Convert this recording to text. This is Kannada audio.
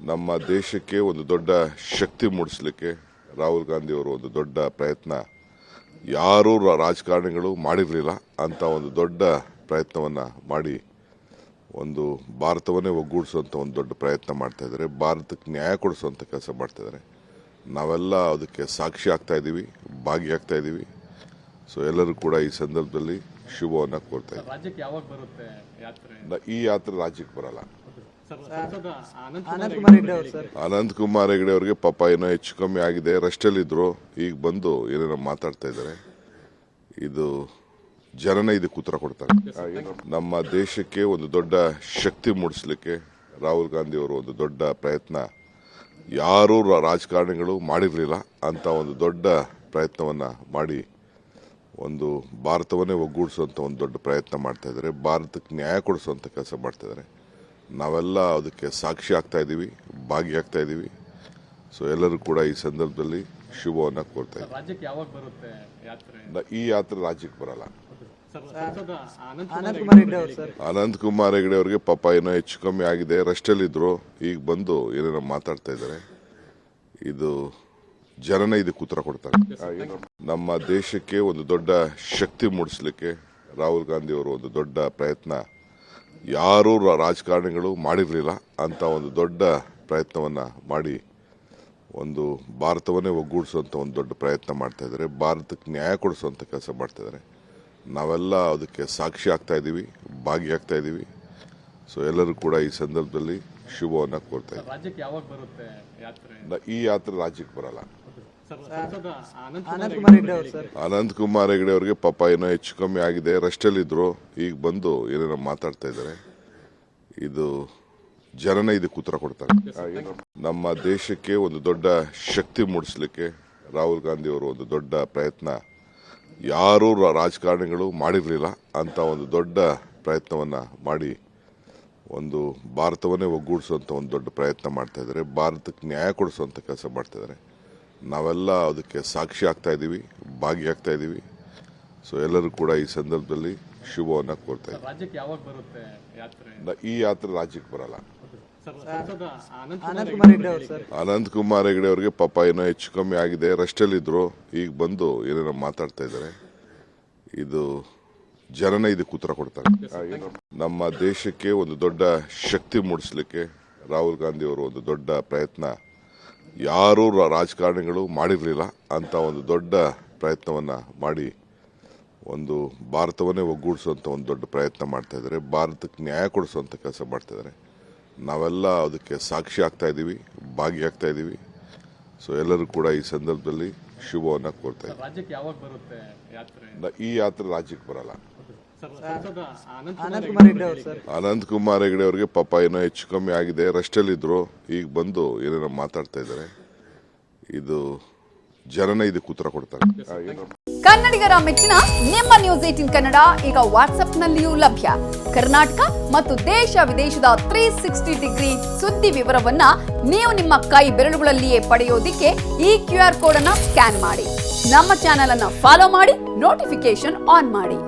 ನಮ್ಮ ದೇಶಕ್ಕೆ ಒಂದು ದೊಡ್ಡ ಶಕ್ತಿ ಮೂಡಿಸಲಿಕ್ಕೆ ರಾಹುಲ್ ಗಾಂಧಿ ಅವರು ಒಂದು ದೊಡ್ಡ ಪ್ರಯತ್ನ ಯಾರೂ ರಾಜಕಾರಣಿಗಳು ಮಾಡಿರಲಿಲ್ಲ ಅಂತ ಒಂದು ದೊಡ್ಡ ಪ್ರಯತ್ನವನ್ನು ಮಾಡಿ ಒಂದು ಭಾರತವನ್ನೇ ಒಗ್ಗೂಡಿಸುವಂಥ ಒಂದು ದೊಡ್ಡ ಪ್ರಯತ್ನ ಮಾಡ್ತಾ ಇದ್ದಾರೆ. ಭಾರತಕ್ಕೆ ನ್ಯಾಯ ಕೊಡಿಸುವಂಥ ಕೆಲಸ ಮಾಡ್ತಾ ಇದ್ದಾರೆ. ನಾವೆಲ್ಲ ಅದಕ್ಕೆ ಸಾಕ್ಷಿ ಆಗ್ತಾ ಇದ್ದೀವಿ, ಭಾಗಿಯಾಗ್ತಾ ಇದ್ದೀವಿ. ಸೊ ಎಲ್ಲರೂ ಕೂಡ ಈ ಸಂದರ್ಭದಲ್ಲಿ ಶುಭವನ್ನು ಕೋರ್ತಾ ಇದ್ದೀವಿ. ರಾಜ್ಯಕ್ಕೆ ಯಾವಾಗ ಬರುತ್ತೆ ಯಾತ್ರೆ? ಈ ಯಾತ್ರೆ ರಾಜ್ಯಕ್ಕೆ ಬರಲ್ಲ. ಅನಂತ್ ಕುಮಾರ್ ಹೆಗಡೆ ಅವರಿಗೆ ಪಾಪ ಏನೋ ಹೆಚ್ಚು ಕಮ್ಮಿ ಆಗಿದೆ, ರೆಸ್ಟಲ್ಲಿದ್ರು. ಈಗ ಬಂದು ಏನೇನೋ ಮಾತಾಡ್ತಾ ಇದ್ದಾರೆ. ಇದು ಜನನೇ ಇದಕ್ಕೆ ಉತ್ತರ ಕೊಡ್ತಾರೆ. ನಮ್ಮ ದೇಶಕ್ಕೆ ಒಂದು ದೊಡ್ಡ ಶಕ್ತಿ ಮೂಡಿಸಲಿಕ್ಕೆ ರಾಹುಲ್ ಗಾಂಧಿ ಅವರು ಒಂದು ದೊಡ್ಡ ಪ್ರಯತ್ನ ಯಾರೂ ರಾಜಕಾರಣಿಗಳು ಮಾಡಿರಲಿಲ್ಲ ಅಂತ ಒಂದು ದೊಡ್ಡ ಪ್ರಯತ್ನವನ್ನು ಮಾಡಿ ಒಂದು ಭಾರತವನ್ನೇ ಒಗ್ಗೂಡಿಸುವಂಥ ಒಂದು ದೊಡ್ಡ ಪ್ರಯತ್ನ ಮಾಡ್ತಾ ಇದ್ದಾರೆ. ಭಾರತಕ್ಕೆ ನ್ಯಾಯ ಕೊಡಿಸುವಂಥ ಕೆಲಸ ಮಾಡ್ತಾ ಇದ್ದಾರೆ. ನಾವೆಲ್ಲ ಅದಕ್ಕೆ ಸಾಕ್ಷಿ ಆಗ್ತಾ ಇದ್ದೀವಿ, ಭಾಗಿಯಾಗ್ತಾ ಇದ್ದೀವಿ. ಸೊ ಎಲ್ಲರೂ ಕೂಡ ಈ ಸಂದರ್ಭದಲ್ಲಿ ಶುಭವನ್ನು ಕೋರ್ತಾ ಇದ್ದೀವಿ. ರಾಜ್ಯಕ್ಕೆ ಯಾವಾಗ ಬರುತ್ತೆ ಯಾತ್ರೆ? ಈ ಯಾತ್ರೆ ರಾಜ್ಯಕ್ಕೆ ಬರಲ್ಲ. ಅನಂತ್ ಕುಮಾರ್ ಹೆಗಡೆ ಅವರಿಗೆ ಪಾಪ ಏನೋ ಹೆಚ್ಚು ಕಮ್ಮಿ ಆಗಿದೆ, ರೆಸ್ಟಲ್ಲಿದ್ರು. ಈಗ ಬಂದು ಏನೇನೋ ಮಾತಾಡ್ತಾ ಇದ್ದಾರೆ. ಇದು ಜನನೇ ಇದಕ್ಕೆ ಉತ್ತರ ಕೊಡ್ತಾರೆ. ನಮ್ಮ ದೇಶಕ್ಕೆ ಒಂದು ದೊಡ್ಡ ಶಕ್ತಿ ಮೂಡಿಸಲಿಕ್ಕೆ ರಾಹುಲ್ ಗಾಂಧಿ ಅವರು ಒಂದು ದೊಡ್ಡ ಪ್ರಯತ್ನ ಯಾರೂ ರಾಜಕಾರಣಿಗಳು ಮಾಡಿರಲಿಲ್ಲ ಅಂತ ಒಂದು ದೊಡ್ಡ ಪ್ರಯತ್ನವನ್ನು ಮಾಡಿ ಒಂದು ಭಾರತವನ್ನೇ ಒಗ್ಗೂಡಿಸುವಂಥ ಒಂದು ದೊಡ್ಡ ಪ್ರಯತ್ನ ಮಾಡ್ತಾ ಇದ್ದಾರೆ. ಭಾರತಕ್ಕೆ ನ್ಯಾಯ ಕೊಡಿಸುವಂಥ ಕೆಲಸ ಮಾಡ್ತಾ ಇದ್ದಾರೆ. ನಾವೆಲ್ಲ ಅದಕ್ಕೆ ಸಾಕ್ಷಿ ಆಗ್ತಾ ಇದ್ದೀವಿ, ಭಾಗಿಯಾಗ್ತಾ ಇದ್ದೀವಿ. ಸೊ ಎಲ್ಲರೂ ಕೂಡ ಈ ಸಂದರ್ಭದಲ್ಲಿ ಶುಭವನ್ನು ಕೋರ್ತಾ ಇದ್ದೀವಿ. ರಾಜ್ಯಕ್ಕೆ ಯಾವಾಗ ಬರುತ್ತೆ ಯಾತ್ರೆ? ಈ ಯಾತ್ರೆ ರಾಜ್ಯಕ್ಕೆ ಬರಲ್ಲ. ಅನಂತ್ ಕುಮಾರ್ ಹೆಗಡೆ ಅವರಿಗೆ ಪಾಪ ಏನೋ ಹೆಚ್ಚು ಕಮ್ಮಿ ಆಗಿದೆ, ರೆಸ್ಟಲ್ಲಿದ್ರು. ಈಗ ಬಂದು ಏನೇನೋ ಮಾತಾಡ್ತಾ ಇದ್ದಾರೆ. ಇದು ಜನನೇ ಇದಕ್ಕೆ ಉತ್ತರ ಕೊಡ್ತಾರೆ. ನಮ್ಮ ದೇಶಕ್ಕೆ ಒಂದು ದೊಡ್ಡ ಶಕ್ತಿ ಮೂಡಿಸಲಿಕ್ಕೆ ರಾಹುಲ್ ಗಾಂಧಿ ಅವರು ಒಂದು ದೊಡ್ಡ ಪ್ರಯತ್ನ ಯಾರೂ ರಾಜಕಾರಣಿಗಳು ಮಾಡಿರಲಿಲ್ಲ ಅಂತ ಒಂದು ದೊಡ್ಡ ಪ್ರಯತ್ನವನ್ನು ಮಾಡಿ ಒಂದು ಭಾರತವನ್ನೇ ಒಗ್ಗೂಡಿಸುವಂಥ ಒಂದು ದೊಡ್ಡ ಪ್ರಯತ್ನ ಮಾಡ್ತಾ ಇದ್ದಾರೆ. ಭಾರತಕ್ಕೆ ನ್ಯಾಯ ಕೊಡಿಸುವಂಥ ಕೆಲಸ ಮಾಡ್ತಾ ಇದ್ದಾರೆ. ನಾವೆಲ್ಲ ಅದಕ್ಕೆ ಸಾಕ್ಷಿ ಆಗ್ತಾ ಇದ್ದೀವಿ, ಭಾಗಿಯಾಗ್ತಾ ಇದ್ದೀವಿ. ಸೊ ಎಲ್ಲರೂ ಕೂಡ ಈ ಸಂದರ್ಭದಲ್ಲಿ ಶುಭವನ್ನು ಕೋರ್ತಾ ಇದ್ದೀವಿ. ರಾಜ್ಯಕ್ಕೆ ಯಾವಾಗ ಬರುತ್ತೆ ಯಾತ್ರೆ? ಈ ಯಾತ್ರೆ ರಾಜ್ಯಕ್ಕೆ ಬರಲ್ಲ. ಅನಂತ್ ಕುಮಾರ್ ಹೆಗಡೆ ಅವರಿಗೆ ಪಾಪ ಏನೋ ಹೆಚ್ಚು ಕಮ್ಮಿ ಆಗಿದೆ, ರೆಸ್ಟಲ್ಲಿದ್ರು. ಈಗ ಬಂದು ಏನೇನೋ ಮಾತಾಡ್ತಾ ಇದ್ದಾರೆ. ಇದು ಜನನೇ ಇದಕ್ಕೆ ಉತ್ತರ ಕೊಡ್ತಾರೆ. ನಮ್ಮ ದೇಶಕ್ಕೆ ಒಂದು ದೊಡ್ಡ ಶಕ್ತಿ ಮೂಡಿಸಲಿಕ್ಕೆ ರಾಹುಲ್ ಗಾಂಧಿ ಅವರು ಒಂದು ದೊಡ್ಡ ಪ್ರಯತ್ನ ಯಾರೂ ರಾಜಕಾರಣಿಗಳು ಮಾಡಿರಲಿಲ್ಲ ಅಂತ ಒಂದು ದೊಡ್ಡ ಪ್ರಯತ್ನವನ್ನು ಮಾಡಿ ಒಂದು ಭಾರತವನ್ನೇ ಒಗ್ಗೂಡಿಸುವಂಥ ಒಂದು ದೊಡ್ಡ ಪ್ರಯತ್ನ ಮಾಡ್ತಾ ಇದ್ದಾರೆ. ಭಾರತಕ್ಕೆ ನ್ಯಾಯ ಕೊಡಿಸುವಂಥ ಕೆಲಸ ಮಾಡ್ತಾ ಇದ್ದಾರೆ. ನಾವೆಲ್ಲ ಅದಕ್ಕೆ ಸಾಕ್ಷಿ ಆಗ್ತಾ ಇದ್ದೀವಿ, ಭಾಗಿಯಾಗ್ತಾ ಇದ್ದೀವಿ. ಸೊ ಎಲ್ಲರೂ ಕೂಡ ಈ ಸಂದರ್ಭದಲ್ಲಿ ಶುಭವನ್ನು ಕೋರ್ತಾ ಇದ್ದೀವಿ. ರಾಜ್ಯಕ್ಕೆ ಯಾವಾಗ ಬರುತ್ತೆ ಯಾತ್ರೆ? ಈ ಯಾತ್ರೆ ರಾಜ್ಯಕ್ಕೆ ಬರಲ್ಲ. ಅನಂತ್ ಕುಮಾರ್ ಹೆಗಡೆ ಅವರಿಗೆ ಪಾಪ ಏನೋ ಹೆಚ್ಚು ಕಮ್ಮಿ ಆಗಿದೆ, ರೆಸ್ಟಲ್ಲಿದ್ರು. ಈಗ ಬಂದು ಏನೇನೋ ಮಾತಾಡ್ತಾ ಇದ್ದಾರೆ. ಇದು ಜನನೇ ಇದಕ್ಕೆ ಉತ್ತರ ಕೊಡ್ತಾರೆ. ಕನ್ನಡಿಗರ ಮೆಚ್ಚಿನ ನಿಮ್ಮ ನ್ಯೂಸ್ 18 ಕನ್ನಡ ಈಗ ವಾಟ್ಸ್ಆಪ್ನಲ್ಲಿಯೂ ಲಭ್ಯ. ಕರ್ನಾಟಕ ಮತ್ತು ದೇಶ ವಿದೇಶದ 360 ಡಿಗ್ರಿ ಸುದ್ದಿ ವಿವರವನ್ನ ನೀವು ನಿಮ್ಮ ಕೈ ಬೆರಳುಗಳಲ್ಲಿಯೇ ಪಡೆಯೋದಿಕ್ಕೆ ಈ QR ಕೋಡ್ ಅನ್ನ ಸ್ಕ್ಯಾನ್ ಮಾಡಿ. ನಮ್ಮ ಚಾನೆಲ್ ಅನ್ನ ಫಾಲೋ ಮಾಡಿ, ನೋಟಿಫಿಕೇಶನ್ ಆನ್ ಮಾಡಿ.